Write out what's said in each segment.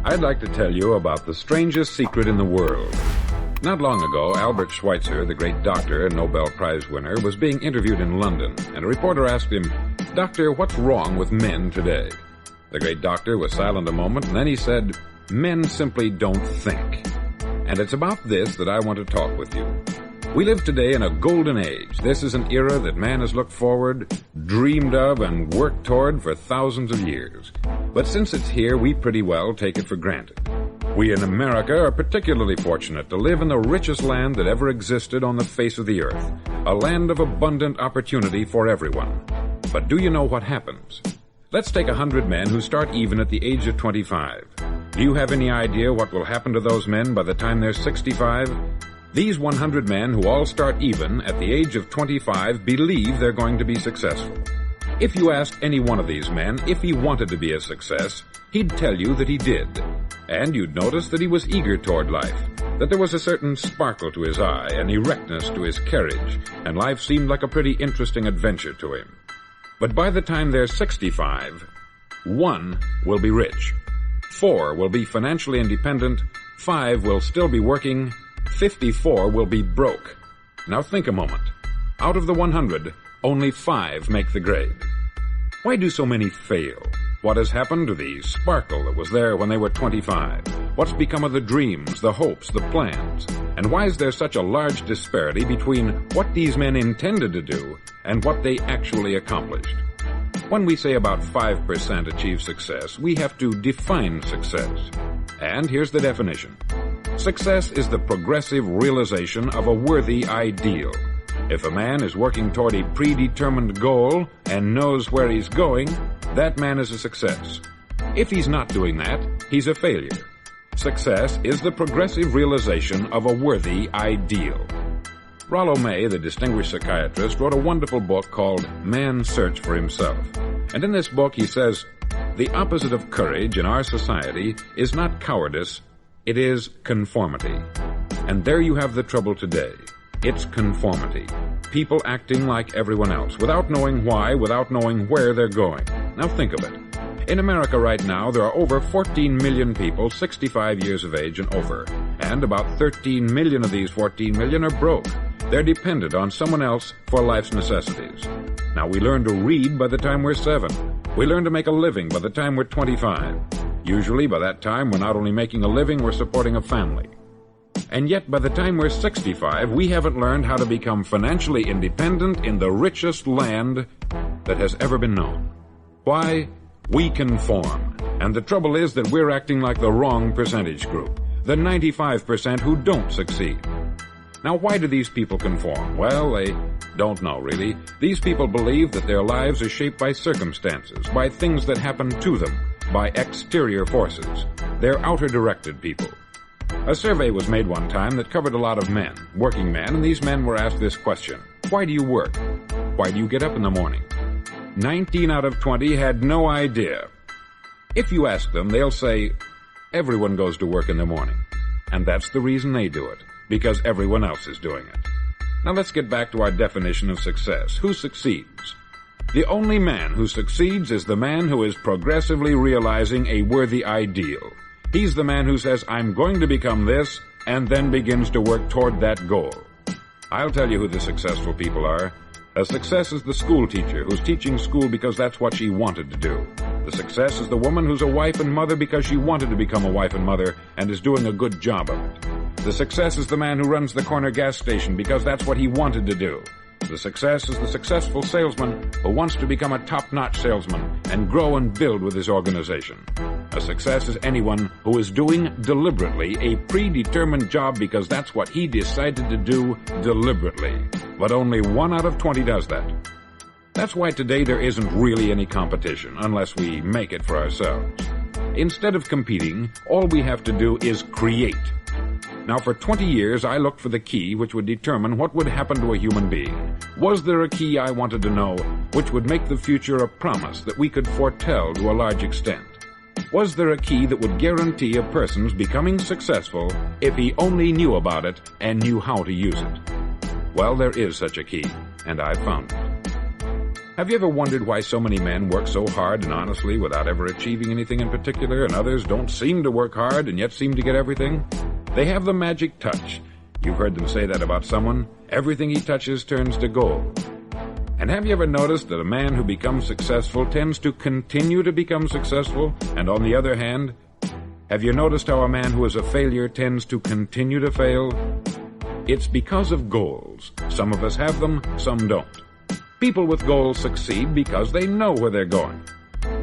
I'd like to tell you about the strangest secret in the world. Not long ago, Albert Schweitzer, the great doctor and Nobel Prize winner, was being interviewed in London, and a reporter asked him, "Doctor, what's wrong with men today?" The great doctor was silent a moment, and then he said, "Men simply don't think." And it's about this that I want to talk with you. We live today in a golden age. This is an era that man has looked forward, dreamed of, and worked toward for thousands of years. But since it's here, we pretty well take it for granted. We in America are particularly fortunate to live in the richest land that ever existed on the face of the earth, a land of abundant opportunity for everyone. But do you know what happens? Let's take 100 men who start even at the age of 25. Do you have any idea what will happen to those men by the time they're 65? These 100 men who all start even at the age of 25 believe they're going to be successful. If you asked any one of these men if he wanted to be a success, he'd tell you that he did. And you'd notice that he was eager toward life, that there was a certain sparkle to his eye, an erectness to his carriage, and life seemed like a pretty interesting adventure to him. But by the time they're 65, 1 will be rich, 4 will be financially independent, 5 will still be working, 54 will be broke. Now think a moment. Out of the 100, only 5 make the grade. Why do so many fail? What has happened to the sparkle that was there when they were 25? What's become of the dreams, the hopes, the plans? And why is there such a large disparity between what these men intended to do and what they actually accomplished? When we say about 5% achieve success, we have to define success. And here's the definition. Success is the progressive realization of a worthy ideal. If a man is working toward a predetermined goal and knows where he's going, that man is a success. If he's not doing that, he's a failure. Success is the progressive realization of a worthy ideal. Rollo May, the distinguished psychiatrist, wrote a wonderful book called Man's Search for Himself. And in this book he says, the opposite of courage in our society is not cowardice, it is conformity. And there you have the trouble today. It's conformity. People acting like everyone else, without knowing why, without knowing where they're going. Now think of it. In America right now, there are over 14 million people 65 years of age and over. And about 13 million of these 14 million are broke. They're dependent on someone else for life's necessities. Now we learn to read by the time we're 7. We learn to make a living by the time we're 25. Usually by that time we're not only making a living, we're supporting a family. And yet by the time we're 65, we haven't learned how to become financially independent in the richest land that has ever been known. Why? We conform. And the trouble is that we're acting like the wrong percentage group, the 95% who don't succeed. Now, why do these people conform? Well, they don't know, really. These people believe that their lives are shaped by circumstances, by things that happen to them, by exterior forces. They're outer-directed people. A survey was made one time that covered a lot of men, working men, and these men were asked this question. Why do you work? Why do you get up in the morning? 19 out of 20 had no idea. If you ask them, they'll say, everyone goes to work in the morning. And that's the reason they do it, because everyone else is doing it. Now let's get back to our definition of success. Who succeeds? The only man who succeeds is the man who is progressively realizing a worthy ideal. He's the man who says, I'm going to become this, and then begins to work toward that goal. I'll tell you who the successful people are. A success is the school teacher who's teaching school because that's what she wanted to do. The success is the woman who's a wife and mother because she wanted to become a wife and mother and is doing a good job of it. The success is the man who runs the corner gas station because that's what he wanted to do. The success is the successful salesman who wants to become a top-notch salesman and grow and build with his organization. A success is anyone who is doing deliberately a predetermined job because that's what he decided to do deliberately. But only 1 out of 20 does that. That's why today there isn't really any competition unless we make it for ourselves. Instead of competing, all we have to do is create. Now, for 20 years, I looked for the key which would determine what would happen to a human being. Was there a key I wanted to know which would make the future a promise that we could foretell to a large extent? Was there a key that would guarantee a person's becoming successful if he only knew about it and knew how to use it? Well, there is such a key, and I've found it. Have you ever wondered why so many men work so hard and honestly without ever achieving anything in particular, and others don't seem to work hard and yet seem to get everything? They have the magic touch. You've heard them say that about someone. Everything he touches turns to gold. And have you ever noticed that a man who becomes successful tends to continue to become successful? And on the other hand, have you noticed how a man who is a failure tends to continue to fail? It's because of goals. Some of us have them, some don't. People with goals succeed because they know where they're going.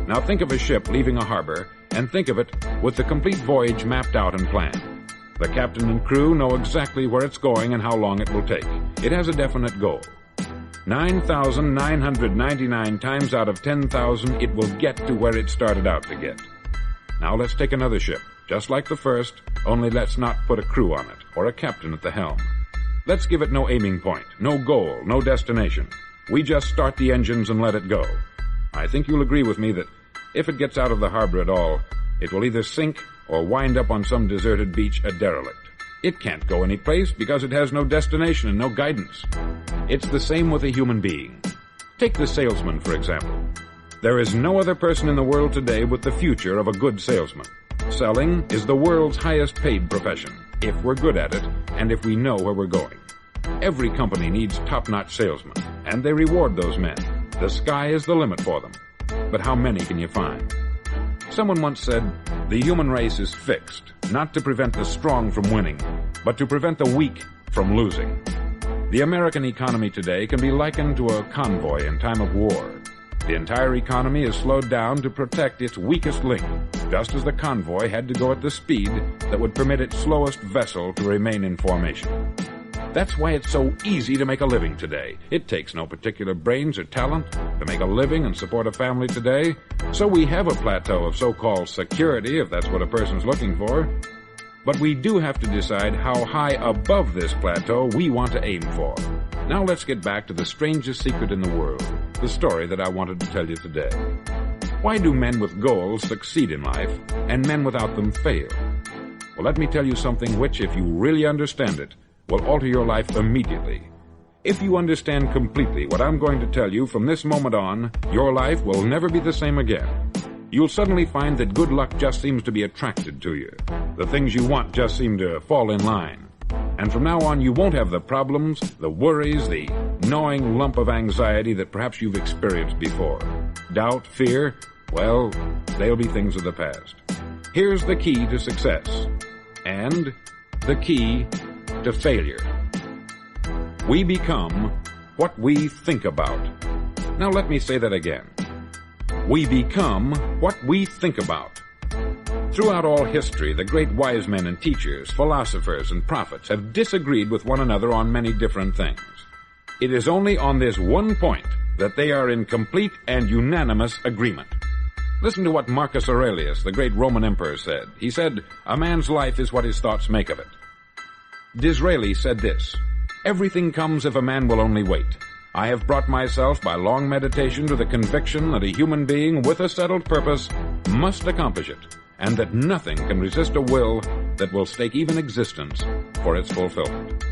Now think of a ship leaving a harbor, and think of it with the complete voyage mapped out and planned. The captain and crew know exactly where it's going and how long it will take. It has a definite goal. 9,999 times out of 10,000, it will get to where it started out to get. Now let's take another ship, just like the first, only let's not put a crew on it, or a captain at the helm. Let's give it no aiming point, no goal, no destination. We just start the engines and let it go. I think you'll agree with me that if it gets out of the harbor at all, it will either sink or wind up on some deserted beach a derelict. It can't go any place because it has no destination and no guidance. It's the same with a human being. Take the salesman, for example. There is no other person in the world today with the future of a good salesman. Selling is the world's highest paid profession, if we're good at it and if we know where we're going. Every company needs top-notch salesmen, and they reward those men. The sky is the limit for them. But how many can you find? Someone once said, the human race is fixed, not to prevent the strong from winning, but to prevent the weak from losing. The American economy today can be likened to a convoy in time of war. The entire economy is slowed down to protect its weakest link, just as the convoy had to go at the speed that would permit its slowest vessel to remain in formation. That's why it's so easy to make a living today. It takes no particular brains or talent to make a living and support a family today. So we have a plateau of so-called security, if that's what a person's looking for. But we do have to decide how high above this plateau we want to aim for. Now let's get back to the strangest secret in the world, the story that I wanted to tell you today. Why do men with goals succeed in life and men without them fail? Well, let me tell you something which, if you really understand it, will alter your life immediately. If you understand completely what I'm going to tell you from this moment on, your life will never be the same again. You'll suddenly find that good luck just seems to be attracted to you. The things you want just seem to fall in line. And from now on, you won't have the problems, the worries, the gnawing lump of anxiety that perhaps you've experienced before. Doubt, fear, well, they'll be things of the past. Here's the key to success, and the key to failure. We become what we think about. Now let me say that again. We become what we think about. Throughout all history, the great wise men and teachers, philosophers and prophets have disagreed with one another on many different things. It is only on this one point that they are in complete and unanimous agreement. Listen to what Marcus Aurelius, the great Roman emperor, said. He said, "A man's life is what his thoughts make of it." Disraeli said this, "Everything comes if a man will only wait. I have brought myself by long meditation to the conviction that a human being with a settled purpose must accomplish it, and that nothing can resist a will that will stake even existence for its fulfillment."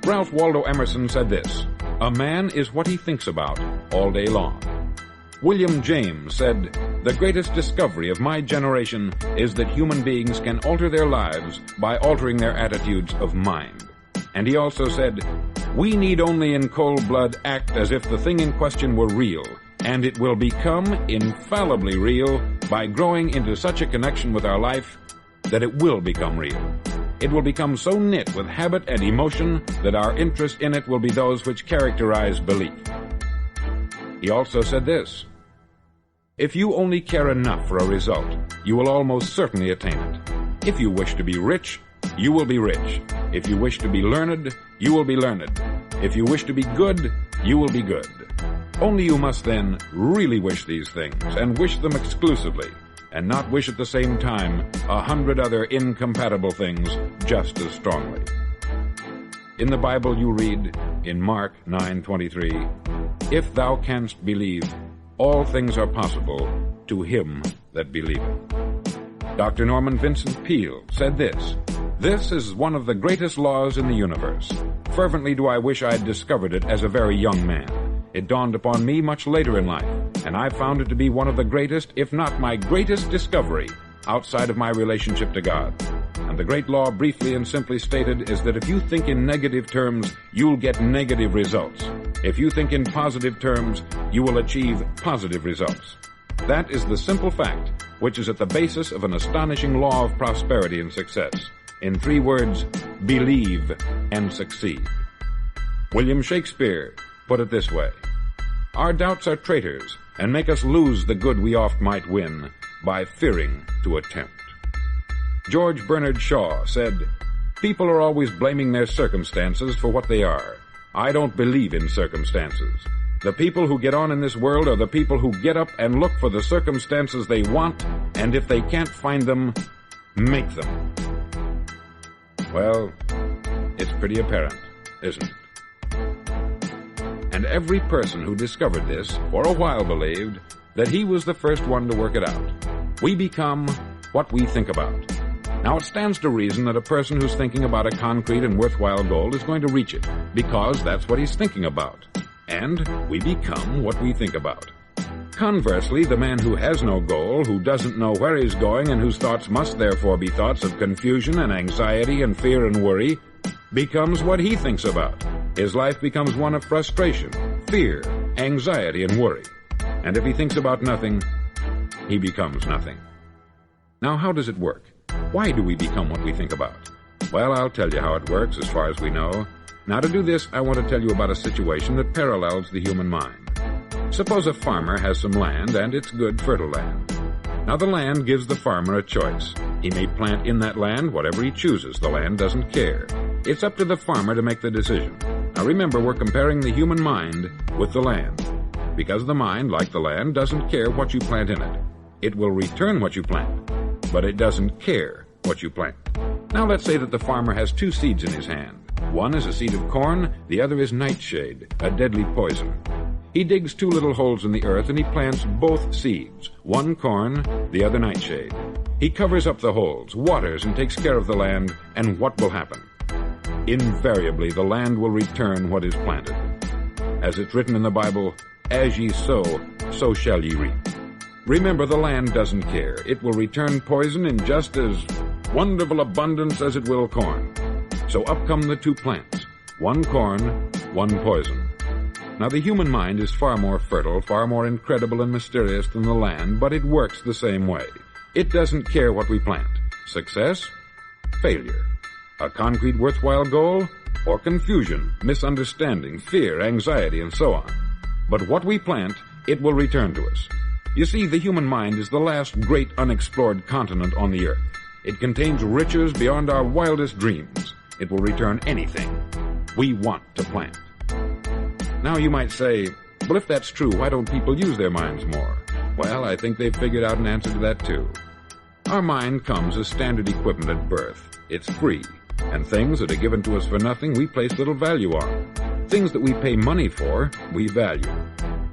Ralph Waldo Emerson said this, "A man is what he thinks about all day long." William James said, "The greatest discovery of my generation is that human beings can alter their lives by altering their attitudes of mind." And he also said, "We need only in cold blood act as if the thing in question were real, and it will become infallibly real by growing into such a connection with our life that it will become real. It will become so knit with habit and emotion that our interest in it will be those which characterize belief." He also said this, "If you only care enough for a result, you will almost certainly attain it. If you wish to be rich, you will be rich. If you wish to be learned, you will be learned. If you wish to be good, you will be good. Only you must then really wish these things, and wish them exclusively, and not wish at the same time 100 other incompatible things just as strongly." In the Bible you read, in Mark 9:23, "If thou canst believe, all things are possible to him that believeth." Dr. Norman Vincent Peale said this, "This is one of the greatest laws in the universe. Fervently do I wish I had discovered it as a very young man. It dawned upon me much later in life, and I found it to be one of the greatest, if not my greatest discovery outside of my relationship to God. And the great law, briefly and simply stated, is that if you think in negative terms, you'll get negative results. If you think in positive terms, you will achieve positive results. That is the simple fact which is at the basis of an astonishing law of prosperity and success. In 3 words, believe and succeed. William Shakespeare put it this way: our doubts are traitors and make us lose the good we oft might win by fearing to attempt. George Bernard Shaw said, people are always blaming their circumstances for what they are. I don't believe in circumstances. The people who get on in this world are the people who get up and look for the circumstances they want, and if they can't find them, make them. Well, it's pretty apparent, isn't it? And every person who discovered this for a while believed that he was the first one to work it out. We become what we think about. Now, it stands to reason that a person who's thinking about a concrete and worthwhile goal is going to reach it, because that's what he's thinking about. And we become what we think about. Conversely, the man who has no goal, who doesn't know where he's going, and whose thoughts must therefore be thoughts of confusion and anxiety and fear and worry, becomes what he thinks about. His life becomes one of frustration, fear, anxiety, and worry. And if he thinks about nothing, he becomes nothing. Now, how does it work? Why do we become what we think about? Well, I'll tell you how it works as far as we know. Now, to do this, I want to tell you about a situation that parallels the human mind. Suppose a farmer has some land, and it's good, fertile land. Now, the land gives the farmer a choice. He may plant in that land whatever he chooses. The land doesn't care. It's up to the farmer to make the decision. Now, remember, we're comparing the human mind with the land, because the mind, like the land, doesn't care what you plant in it. It will return what you plant, but it doesn't care what you plant. Now, let's say that the farmer has 2 seeds in his hand. One is a seed of corn, the other is nightshade, a deadly poison. He digs 2 little holes in the earth and he plants both seeds, one corn, the other nightshade. He covers up the holes, waters, and takes care of the land, and what will happen? Invariably, the land will return what is planted. As it's written in the Bible, as ye sow, so shall ye reap. Remember, the land doesn't care. It will return poison in just as wonderful abundance as it will corn. So up come the 2 plants, one corn, one poison. Now, the human mind is far more fertile, far more incredible and mysterious than the land, but it works the same way. It doesn't care what we plant. Success, failure. A concrete worthwhile goal, or confusion, misunderstanding, fear, anxiety, and so on. But what we plant, it will return to us. You see, the human mind is the last great unexplored continent on the earth. It contains riches beyond our wildest dreams. It will return anything we want to plant. Now you might say, well, if that's true, why don't people use their minds more? Well, I think they've figured out an answer to that too. Our mind comes as standard equipment at birth. It's free, and things that are given to us for nothing we place little value on. Things that we pay money for, we value.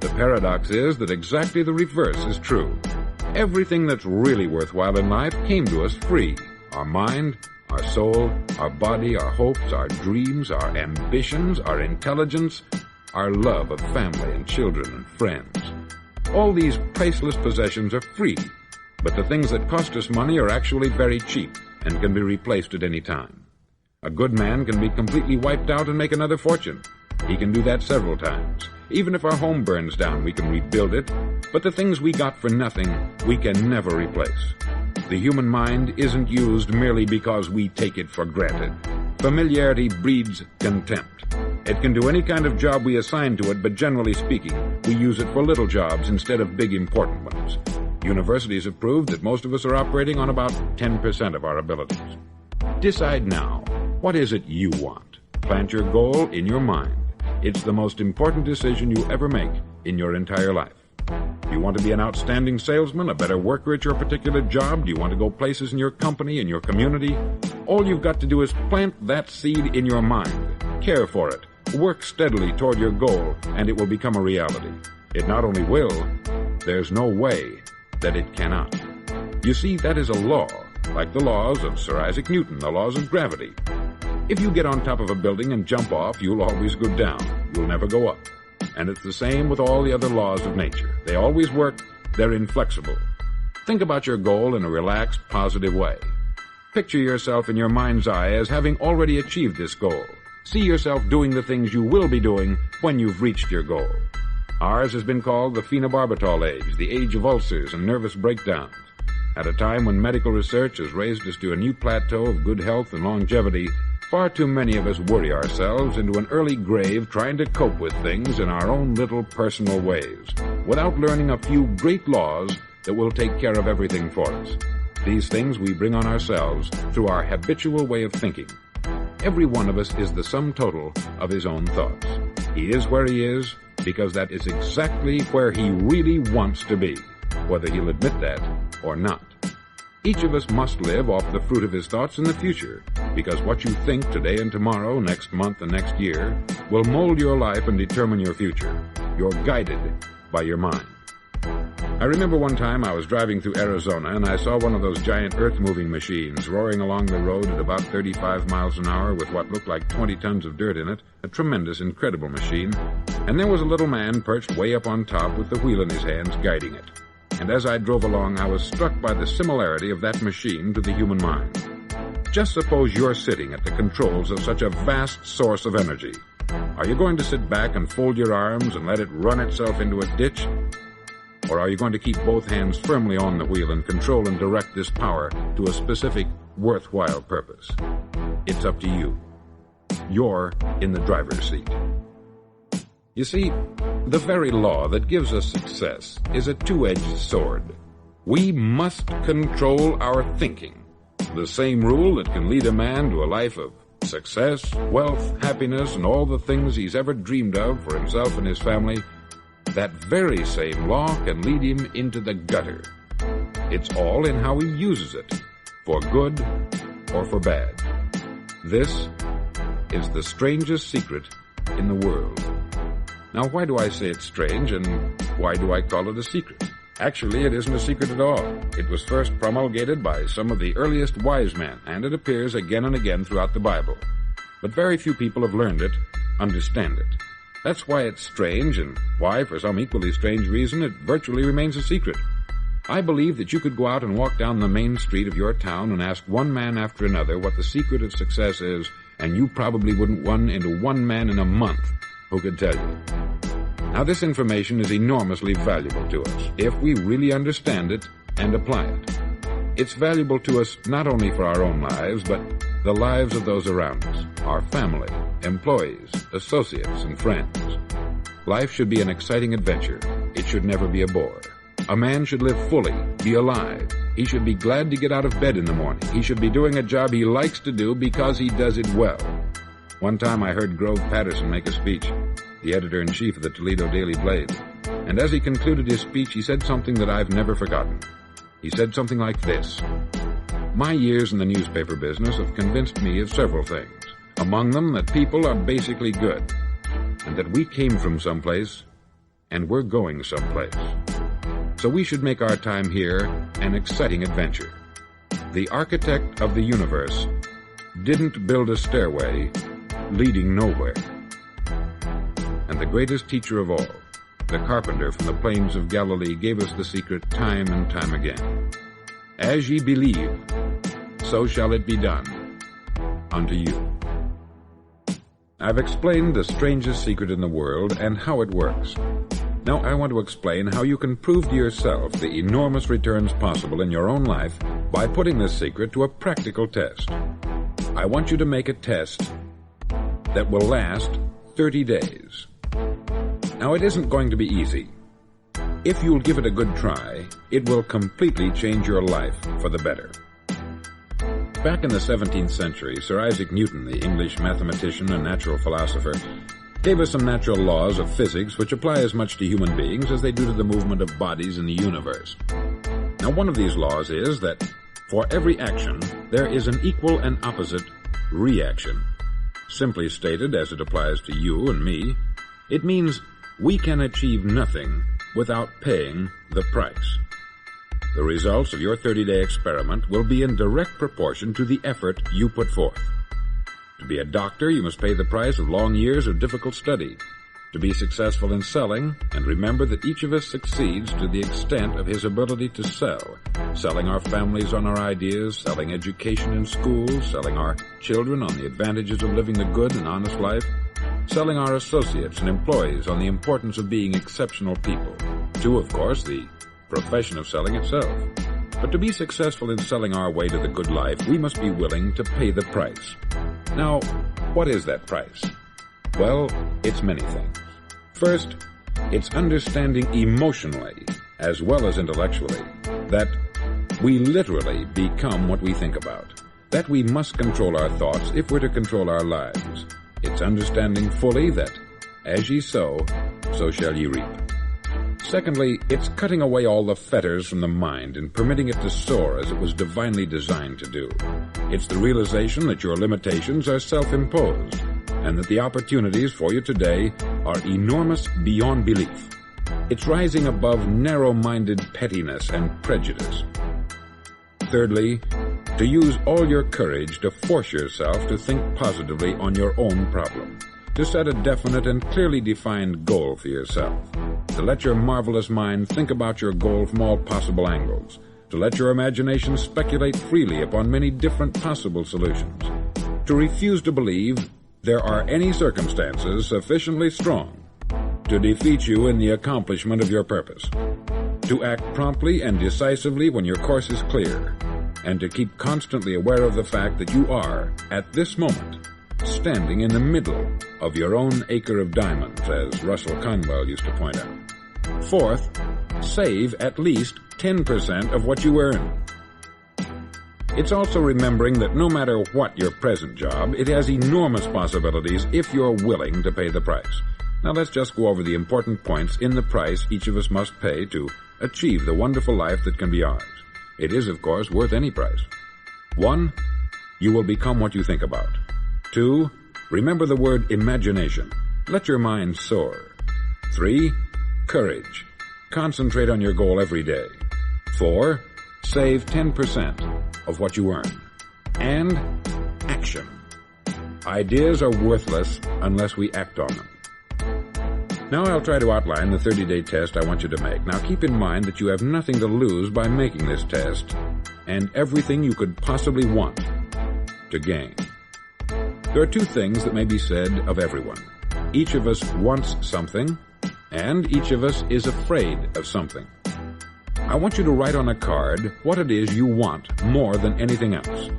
The paradox is that exactly the reverse is true. Everything that's really worthwhile in life came to us free. Our mind, our soul, our body, our hopes, our dreams, our ambitions, our intelligence, our love of family and children and friends. All these priceless possessions are free, but the things that cost us money are actually very cheap and can be replaced at any time. A good man can be completely wiped out and make another fortune. He can do that several times. Even if our home burns down, we can rebuild it, but the things we got for nothing, we can never replace. The human mind isn't used merely because we take it for granted. Familiarity breeds contempt. It can do any kind of job we assign to it, but generally speaking, we use it for little jobs instead of big important ones. Universities have proved that most of us are operating on about 10% of our abilities. Decide now, what is it you want? Plant your goal in your mind. It's the most important decision you ever make in your entire life. Do you want to be an outstanding salesman, a better worker at your particular job? Do you want to go places in your company, in your community? All you've got to do is plant that seed in your mind. Care for it. Work steadily toward your goal, and it will become a reality. It not only will, there's no way that it cannot. You see, that is a law, like the laws of Sir Isaac Newton, the laws of gravity. If you get on top of a building and jump off, you'll always go down. You'll never go up. And it's the same with all the other laws of nature. They always work. They're inflexible. Think about your goal in a relaxed, positive way. Picture yourself in your mind's eye as having already achieved this goal. See yourself doing the things you will be doing when you've reached your goal. Ours has been called the phenobarbital age, the age of ulcers and nervous breakdowns. At a time when medical research has raised us to a new plateau of good health and longevity, far too many of us worry ourselves into an early grave trying to cope with things in our own little personal ways, without learning a few great laws that will take care of everything for us. These things we bring on ourselves through our habitual way of thinking. Every one of us is the sum total of his own thoughts. He is where he is because that is exactly where he really wants to be, whether he'll admit that or not. Each of us must live off the fruit of his thoughts in the future, because what you think today and tomorrow, next month and next year, will mold your life and determine your future. You're guided by your mind. I remember one time I was driving through Arizona and I saw one of those giant earth-moving machines roaring along the road at about 35 miles an hour with what looked like 20 tons of dirt in it, a tremendous, incredible machine, and there was a little man perched way up on top with the wheel in his hands guiding it. And as I drove along, I was struck by the similarity of that machine to the human mind. Just suppose you're sitting at the controls of such a vast source of energy. Are you going to sit back and fold your arms and let it run itself into a ditch? Or are you going to keep both hands firmly on the wheel and control and direct this power to a specific, worthwhile purpose? It's up to you. You're in the driver's seat. You see, the very law that gives us success is a two-edged sword. We must control our thinking. The same rule that can lead a man to a life of success, wealth, happiness, and all the things he's ever dreamed of for himself and his family, that very same law can lead him into the gutter. It's all in how he uses it, for good or for bad. This is the strangest secret in the world. Now, why do I say it's strange, and why do I call it a secret? Actually, it isn't a secret at all. It was first promulgated by some of the earliest wise men, and it appears again and again throughout the Bible. But very few people have learned it, understand it. That's why it's strange, and why, for some equally strange reason, it virtually remains a secret. I believe that you could go out and walk down the main street of your town and ask one man after another what the secret of success is, and you probably wouldn't run into one man in a month who could tell you. Now, this information is enormously valuable to us if we really understand it and apply it. It's valuable to us not only for our own lives, but the lives of those around us, our family, employees, associates, and friends. Life should be an exciting adventure. It should never be a bore. A man should live fully, be alive. He should be glad to get out of bed in the morning. He should be doing a job he likes to do because he does it well. One time I heard Grove Patterson make a speech, the editor-in-chief of the Toledo Daily Blade. And as he concluded his speech, he said something that I've never forgotten. He said something like this: "My years in the newspaper business have convinced me of several things. Among them, that people are basically good, and that we came from someplace, and we're going someplace. So we should make our time here an exciting adventure. The architect of the universe didn't build a stairway leading nowhere. And the greatest teacher of all, the carpenter from the plains of Galilee, gave us the secret time and time again. As ye believe, so shall it be done unto you." I've explained the strangest secret in the world and how it works. Now I want to explain how you can prove to yourself the enormous returns possible in your own life by putting this secret to a practical test. I want you to make a test that will last 30 days. Now, it isn't going to be easy. If you'll give it a good try, it will completely change your life for the better. Back in the 17th century, Sir Isaac Newton, the English mathematician and natural philosopher, gave us some natural laws of physics which apply as much to human beings as they do to the movement of bodies in the universe. Now, one of these laws is that for every action, there is an equal and opposite reaction. Simply stated, as it applies to you and me, it means we can achieve nothing without paying the price. The results of your 30-day experiment will be in direct proportion to the effort you put forth. To be a doctor, you must pay the price of long years of difficult study. To be successful in selling, and remember that each of us succeeds to the extent of his ability to sell. Selling our families on our ideas, selling education in schools, selling our children on the advantages of living the good and honest life, selling our associates and employees on the importance of being exceptional people. To, of course, the profession of selling itself. But to be successful in selling our way to the good life, we must be willing to pay the price. Now, what is that price? Well, it's many things. First, it's understanding emotionally, as well as intellectually, that we literally become what we think about, that we must control our thoughts if we're to control our lives. It's understanding fully that, as ye sow, so shall ye reap. Secondly, it's cutting away all the fetters from the mind and permitting it to soar as it was divinely designed to do. It's the realization that your limitations are self-imposed, and that the opportunities for you today are enormous beyond belief. It's rising above narrow-minded pettiness and prejudice. Thirdly, to use all your courage to force yourself to think positively on your own problem, to set a definite and clearly defined goal for yourself, to let your marvelous mind think about your goal from all possible angles, to let your imagination speculate freely upon many different possible solutions, to refuse to believe there are any circumstances sufficiently strong to defeat you in the accomplishment of your purpose, to act promptly and decisively when your course is clear, and to keep constantly aware of the fact that you are, at this moment, standing in the middle of your own acre of diamonds, as Russell Conwell used to point out. Fourth, save at least 10% of what you earn. It's also remembering that no matter what your present job, it has enormous possibilities if you're willing to pay the price. Now let's just go over the important points in the price each of us must pay to achieve the wonderful life that can be ours. It is, of course, worth any price. 1, you will become what you think about. 2, remember the word imagination. Let your mind soar. 3, courage. Concentrate on your goal every day. 4, save 10% of what you earn. And action. Ideas are worthless unless we act on them. Now I'll try to outline the 30-day test I want you to make. Now keep in mind that you have nothing to lose by making this test, and everything you could possibly want to gain. There are 2 things that may be said of everyone. Each of us wants something, and each of us is afraid of something. I want you to write on a card what it is you want more than anything else.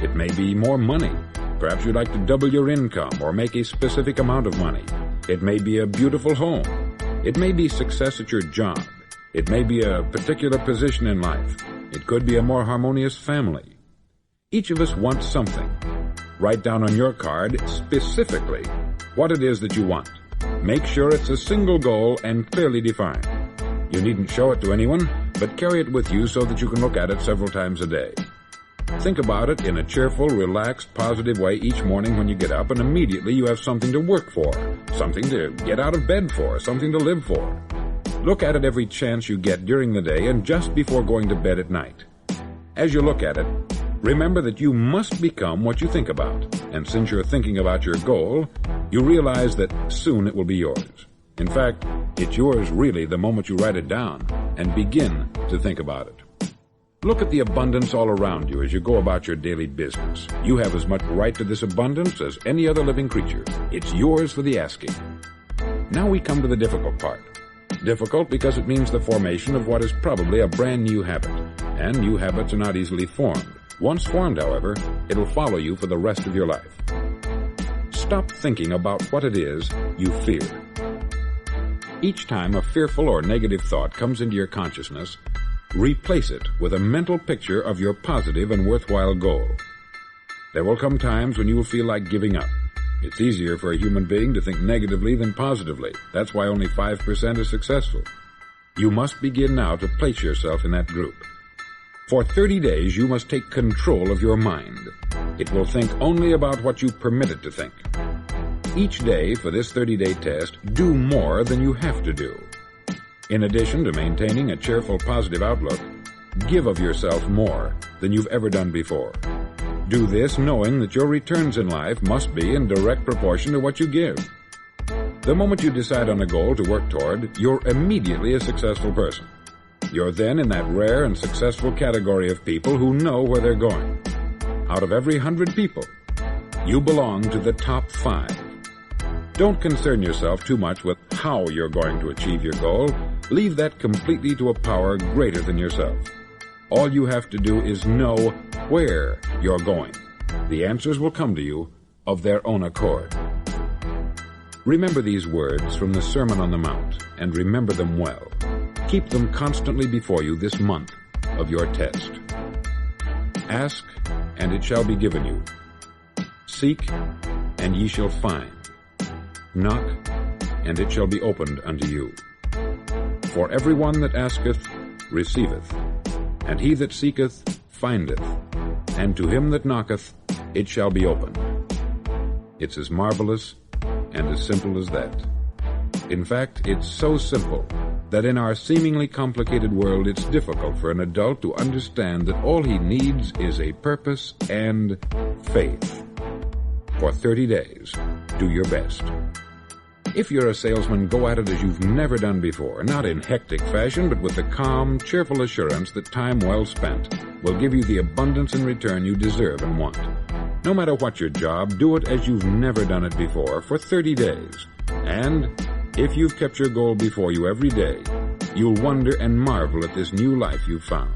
It may be more money. Perhaps you'd like to double your income or make a specific amount of money. It may be a beautiful home. It may be success at your job. It may be a particular position in life. It could be a more harmonious family. Each of us wants something. Write down on your card specifically what it is that you want. Make sure it's a single goal and clearly defined. You needn't show it to anyone, but carry it with you so that you can look at it several times a day. Think about it in a cheerful, relaxed, positive way each morning when you get up, and immediately you have something to work for, something to get out of bed for, something to live for. Look at it every chance you get during the day and just before going to bed at night. As you look at it, remember that you must become what you think about, and since you're thinking about your goal, you realize that soon it will be yours. In fact, it's yours really the moment you write it down and begin to think about it. Look at the abundance all around you as you go about your daily business. You have as much right to this abundance as any other living creature. It's yours for the asking. Now we come to the difficult part. Difficult because it means the formation of what is probably a brand new habit, and new habits are not easily formed. Once formed, however, it'll follow you for the rest of your life. Stop thinking about what it is you fear. Each time a fearful or negative thought comes into your consciousness, replace it with a mental picture of your positive and worthwhile goal. There will come times when you will feel like giving up. It's easier for a human being to think negatively than positively. That's why only 5% is successful. You must begin now to place yourself in that group. For 30 days, you must take control of your mind. It will think only about what you permit it to think. Each day for this 30-day test, do more than you have to do. In addition to maintaining a cheerful, positive outlook, give of yourself more than you've ever done before. Do this knowing that your returns in life must be in direct proportion to what you give. The moment you decide on a goal to work toward, you're immediately a successful person. You're then in that rare and successful category of people who know where they're going. Out of every 100 people, you belong to the top 5. Don't concern yourself too much with how you're going to achieve your goal. Leave that completely to a power greater than yourself. All you have to do is know where you're going. The answers will come to you of their own accord. Remember these words from the Sermon on the Mount, and remember them well. Keep them constantly before you this month of your test. Ask, and it shall be given you. Seek, and ye shall find. Knock, and it shall be opened unto you. For every one that asketh receiveth, and he that seeketh findeth, and to him that knocketh it shall be opened. It's as marvelous and as simple as that. In fact, it's so simple that in our seemingly complicated world it's difficult for an adult to understand that all he needs is a purpose and faith. For 30 days, do your best. If you're a salesman, go at it as you've never done before, not in hectic fashion, but with the calm, cheerful assurance that time well spent will give you the abundance in return you deserve and want. No matter what your job, do it as you've never done it before for 30 days. And if you've kept your goal before you every day, you'll wonder and marvel at this new life you've found.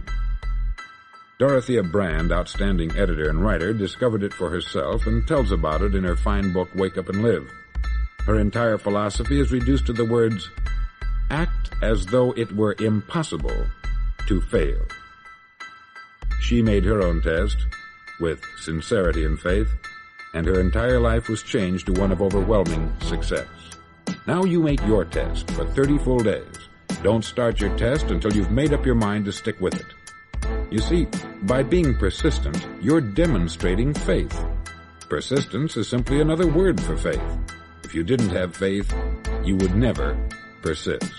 Dorothea Brand, outstanding editor and writer, discovered it for herself and tells about it in her fine book, Wake Up and Live. Her entire philosophy is reduced to the words, act as though it were impossible to fail. She made her own test with sincerity and faith, and her entire life was changed to one of overwhelming success. Now you make your test for 30 full days. Don't start your test until you've made up your mind to stick with it. You see, by being persistent, you're demonstrating faith. Persistence is simply another word for faith. If you didn't have faith, you would never persist.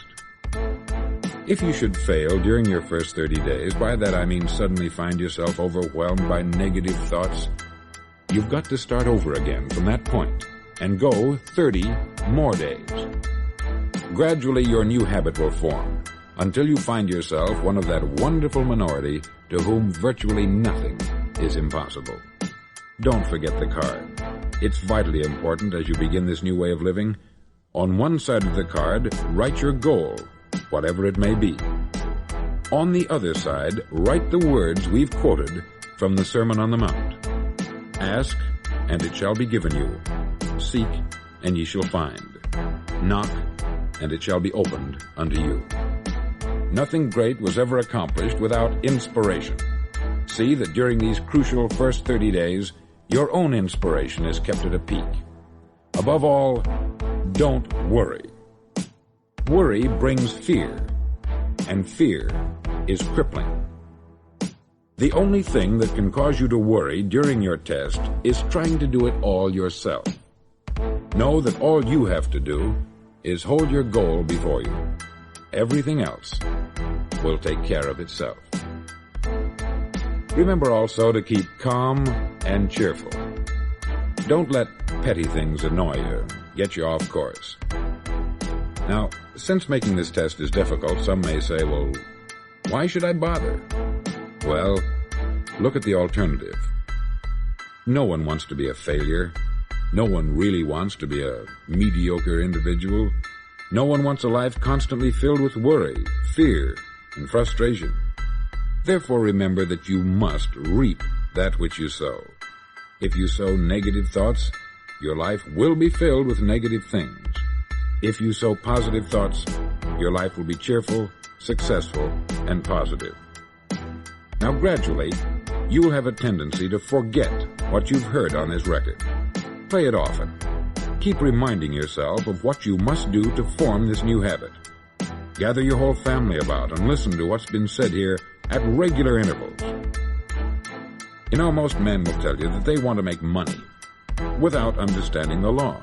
If you should fail during your first 30 days, by that I mean suddenly find yourself overwhelmed by negative thoughts, you've got to start over again from that point and go 30 more days. Gradually, your new habit will form until you find yourself one of that wonderful minority to whom virtually nothing is impossible. Don't forget the card. It's vitally important as you begin this new way of living. On one side of the card, write your goal, whatever it may be. On the other side, write the words we've quoted from the Sermon on the Mount. Ask, and it shall be given you. Seek, and ye shall find. Knock, and it shall be opened unto you. Nothing great was ever accomplished without inspiration. See that during these crucial first 30 days, your own inspiration is kept at a peak. Above all, don't worry. Worry brings fear, and fear is crippling. The only thing that can cause you to worry during your test is trying to do it all yourself. Know that all you have to do is hold your goal before you. Everything else will take care of itself. Remember also to keep calm and cheerful. Don't let petty things annoy you, get you off course. Now, since making this test is difficult, some may say, well, why should I bother? Well, look at the alternative. No one wants to be a failure. No one really wants to be a mediocre individual. No one wants a life constantly filled with worry, fear, and frustration. Therefore, remember that you must reap that which you sow. If you sow negative thoughts, your life will be filled with negative things. If you sow positive thoughts, your life will be cheerful, successful, and positive. Now, gradually, you will have a tendency to forget what you've heard on this record. Play it often. Keep reminding yourself of what you must do to form this new habit. Gather your whole family about and listen to what's been said here at regular intervals. You know, most men will tell you that they want to make money without understanding the law.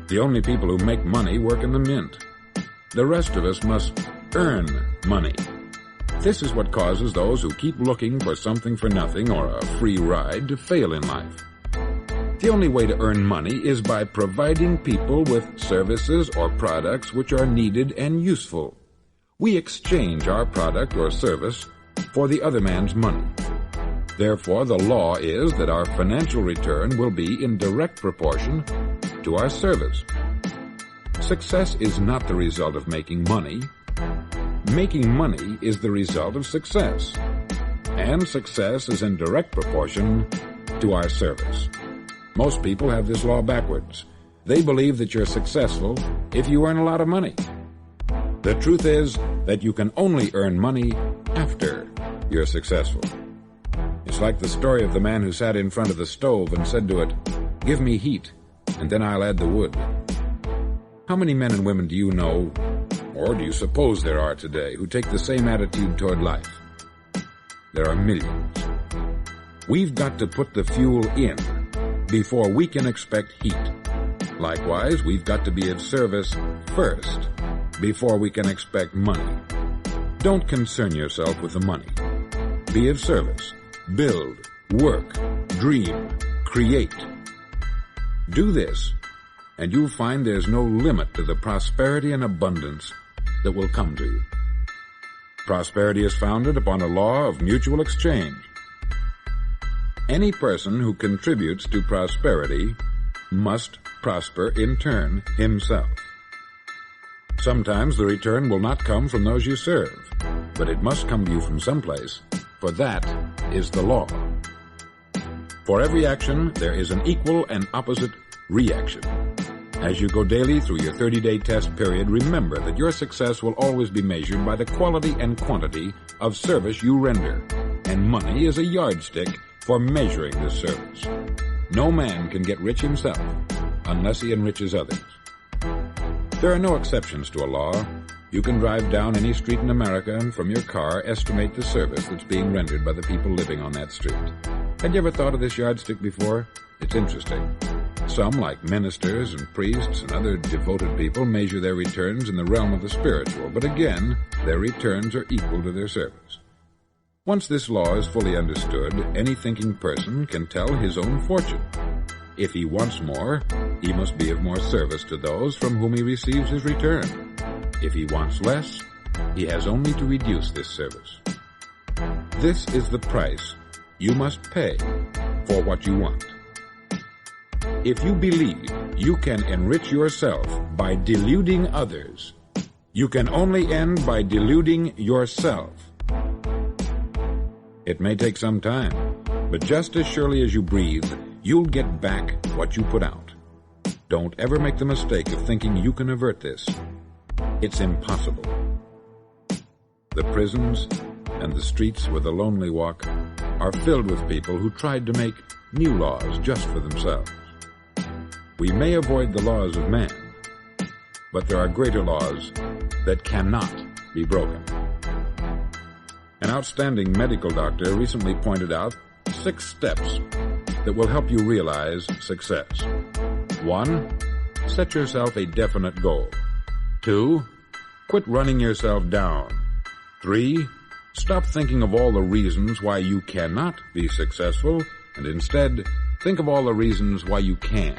The only people who make money work in the mint. The rest of us must earn money. This is what causes those who keep looking for something for nothing or a free ride to fail in life. The only way to earn money is by providing people with services or products which are needed and useful. We exchange our product or service for the other man's money. Therefore, the law is that our financial return will be in direct proportion to our service. Success is not the result of making money. Making money is the result of success. And success is in direct proportion to our service. Most people have this law backwards. They believe that you're successful if you earn a lot of money. The truth is that you can only earn money after you're successful. It's like the story of the man who sat in front of the stove and said to it, "Give me heat, and then I'll add the wood." How many men and women do you know, or do you suppose there are today, who take the same attitude toward life? There are millions. We've got to put the fuel in before we can expect heat. Likewise, we've got to be of service first before we can expect money. Don't concern yourself with the money. Be of service. Build, work, dream, create. Do this, and you'll find there's no limit to the prosperity and abundance that will come to you. Prosperity is founded upon a law of mutual exchange. Any person who contributes to prosperity must prosper in turn himself. Sometimes the return will not come from those you serve, but it must come to you from someplace, for that is the law. For every action, there is an equal and opposite reaction. As you go daily through your 30-day test period, remember that your success will always be measured by the quality and quantity of service you render, and money is a yardstick for measuring this service. No man can get rich himself unless he enriches others. There are no exceptions to a law. You can drive down any street in America and from your car estimate the service that's being rendered by the people living on that street. Had you ever thought of this yardstick before? It's interesting. Some, like ministers and priests and other devoted people, measure their returns in the realm of the spiritual, but again, their returns are equal to their service. Once this law is fully understood, any thinking person can tell his own fortune. If he wants more, he must be of more service to those from whom he receives his return. If he wants less, he has only to reduce this service. This is the price you must pay for what you want. If you believe you can enrich yourself by deluding others, you can only end by deluding yourself. It may take some time, but just as surely as you breathe, you'll get back what you put out. Don't ever make the mistake of thinking you can avert this. It's impossible. The prisons and the streets where the lonely walk are filled with people who tried to make new laws just for themselves. We may avoid the laws of man, but there are greater laws that cannot be broken. An outstanding medical doctor recently pointed out 6 steps that will help you realize success. 1. Set yourself a definite goal. 2. Quit running yourself down. 3. Stop thinking of all the reasons why you cannot be successful, and instead think of all the reasons why you can.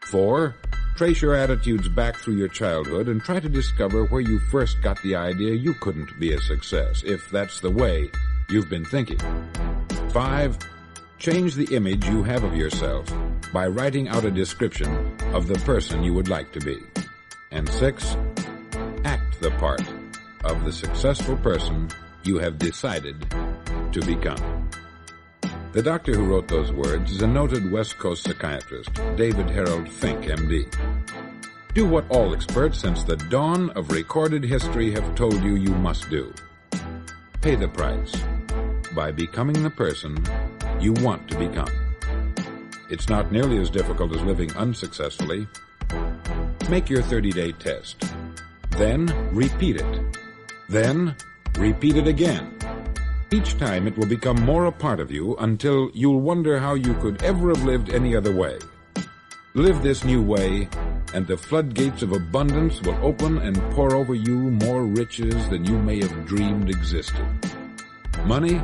4. Trace your attitudes back through your childhood and try to discover where you first got the idea you couldn't be a success, if that's the way you've been thinking. 5. Change the image you have of yourself by writing out a description of the person you would like to be. And 6. Act the part of the successful person you have decided to become. The doctor who wrote those words is a noted West Coast psychiatrist, David Harold Fink, M.D. Do what all experts since the dawn of recorded history have told you you must do. Pay the price by becoming the person you want to become. It's not nearly as difficult as living unsuccessfully. Make your 30-day test. Then repeat it. Then repeat it again. Each time it will become more a part of you until you'll wonder how you could ever have lived any other way. Live this new way, and the floodgates of abundance will open and pour over you more riches than you may have dreamed existed. Money?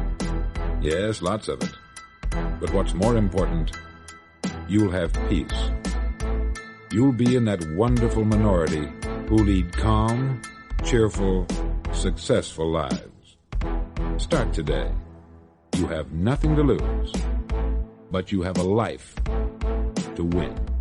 Yes, lots of it. But what's more important you'll have peace. You'll be in that wonderful minority who lead calm, cheerful, successful lives. Start today. You have nothing to lose, but you have a life to win.